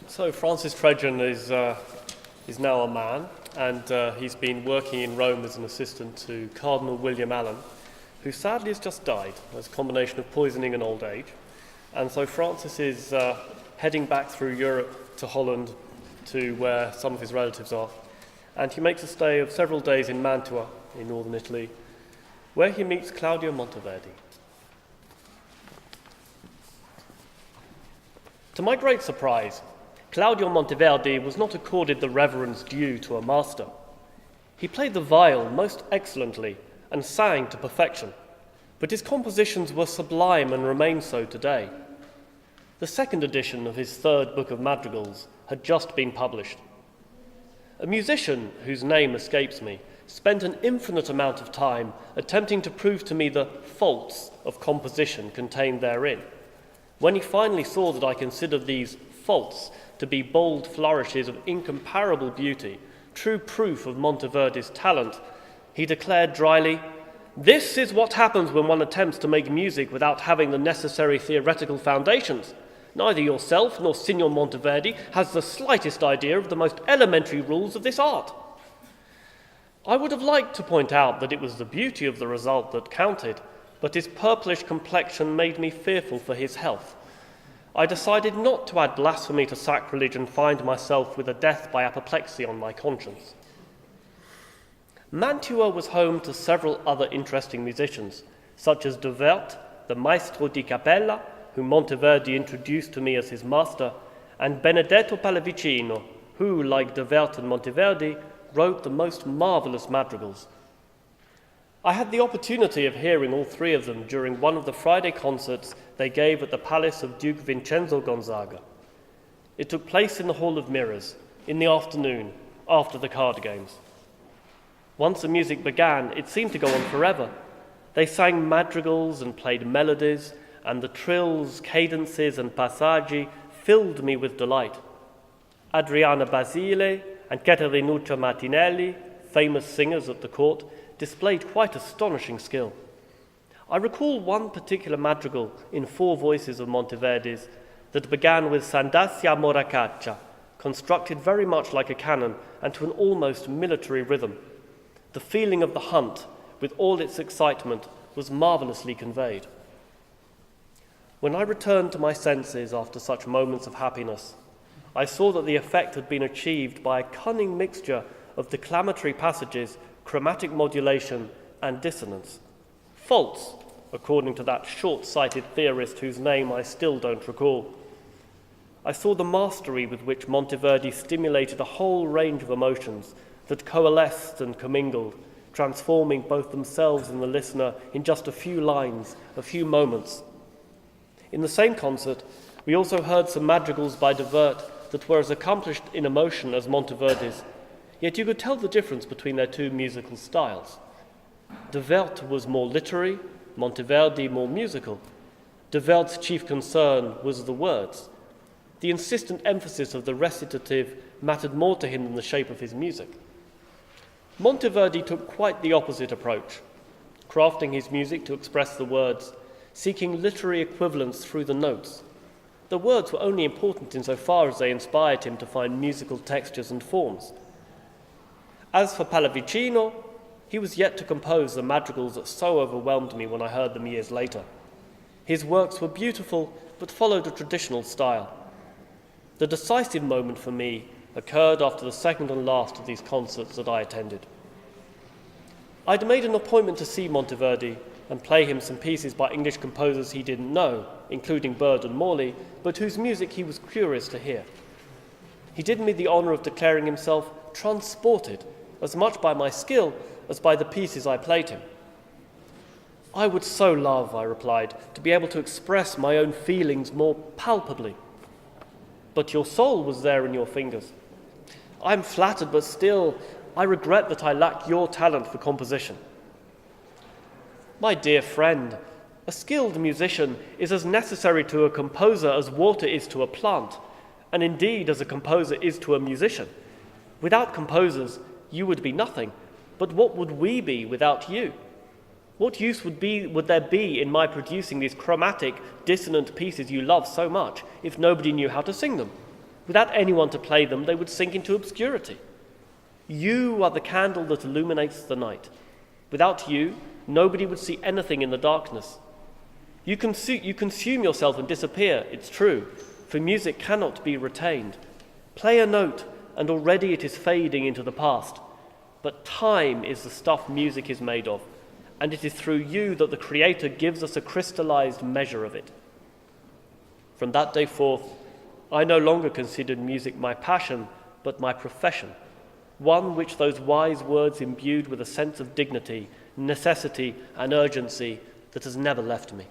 So Francis Tregian is now a man, and he's been working in Rome as an assistant to Cardinal William Allen, who sadly has just died as a combination of poisoning and old age. And so Francis is heading back through Europe to Holland, to where some of his relatives are. And he makes a stay of several days in Mantua, in northern Italy, where he meets Claudio Monteverde. To my great surprise, Claudio Monteverde was not accorded the reverence due to a master. He played the viol most excellently and sang to perfection, but his compositions were sublime and remain so today. The second edition of his third book of madrigals had just been published. A musician, whose name escapes me, spent an infinite amount of time attempting to prove to me the faults of composition contained therein. When he finally saw that I considered these faults to be bold flourishes of incomparable beauty, true proof of Monteverde's talent, he declared dryly, "This is what happens when one attempts to make music without having the necessary theoretical foundations. Neither yourself nor Signor Monteverde has the slightest idea of the most elementary rules of this art." I would have liked to point out that it was the beauty of the result that counted, but his purplish complexion made me fearful for his health. I decided not to add blasphemy to sacrilege and find myself with a death by apoplexy on my conscience. Mantua was home to several other interesting musicians, such as De Wert, the maestro di capella, whom Monteverde introduced to me as his master, and Benedetto Pallavicino, who, like De Wert and Monteverde, wrote the most marvellous madrigals. I had the opportunity of hearing all three of them during one of the Friday concerts they gave at the palace of Duke Vincenzo Gonzaga. It took place in the Hall of Mirrors, in the afternoon, after the card games. Once the music began, it seemed to go on forever. They sang madrigals and played melodies, and the trills, cadences, and passaggi filled me with delight. Adriana Basile and Caterinuccia Martinelli, famous singers at the court, displayed quite astonishing skill. I recall one particular madrigal in 4 voices of Monteverde's that began with Sandassia Moracaccia, constructed very much like a canon and to an almost military rhythm. The feeling of the hunt, with all its excitement, was marvellously conveyed. When I returned to my senses after such moments of happiness, I saw that the effect had been achieved by a cunning mixture of declamatory passages, chromatic modulation, and dissonance. Faults, according to that short-sighted theorist whose name I still don't recall. I saw the mastery with which Monteverde stimulated a whole range of emotions that coalesced and commingled, transforming both themselves and the listener in just a few lines, a few moments. In the same concert, we also heard some madrigals by De Wert that were as accomplished in emotion as Monteverde's, yet you could tell the difference between their two musical styles. De Wert was more literary, Monteverde more musical. De Wert's chief concern was the words. The insistent emphasis of the recitative mattered more to him than the shape of his music. Monteverde took quite the opposite approach, crafting his music to express the words, seeking literary equivalents through the notes. The words were only important insofar as they inspired him to find musical textures and forms. As for Pallavicino, he was yet to compose the madrigals that so overwhelmed me when I heard them years later. His works were beautiful, but followed a traditional style. The decisive moment for me occurred after the second and last of these concerts that I attended. I'd made an appointment to see Monteverde and play him some pieces by English composers he didn't know, including Bird and Morley, but whose music he was curious to hear. He did me the honour of declaring himself transported, as much by my skill as by the pieces I played him. "I would so love," I replied, "to be able to express my own feelings more palpably." "But your soul was there in your fingers." "I am flattered, but still, I regret that I lack your talent for composition." "My dear friend, a skilled musician is as necessary to a composer as water is to a plant, and indeed as a composer is to a musician. Without composers, you would be nothing, but what would we be without you? What use would there be in my producing these chromatic, dissonant pieces you love so much if nobody knew how to sing them? Without anyone to play them, they would sink into obscurity. You are the candle that illuminates the night. Without you, nobody would see anything in the darkness. You consume yourself and disappear, it's true, for music cannot be retained. Play a note, and already it is fading into the past. But time is the stuff music is made of, and it is through you that the Creator gives us a crystallized measure of it. From that day forth, I no longer considered music my passion, but my profession, one which those wise words imbued with a sense of dignity, necessity, and urgency that has never left me.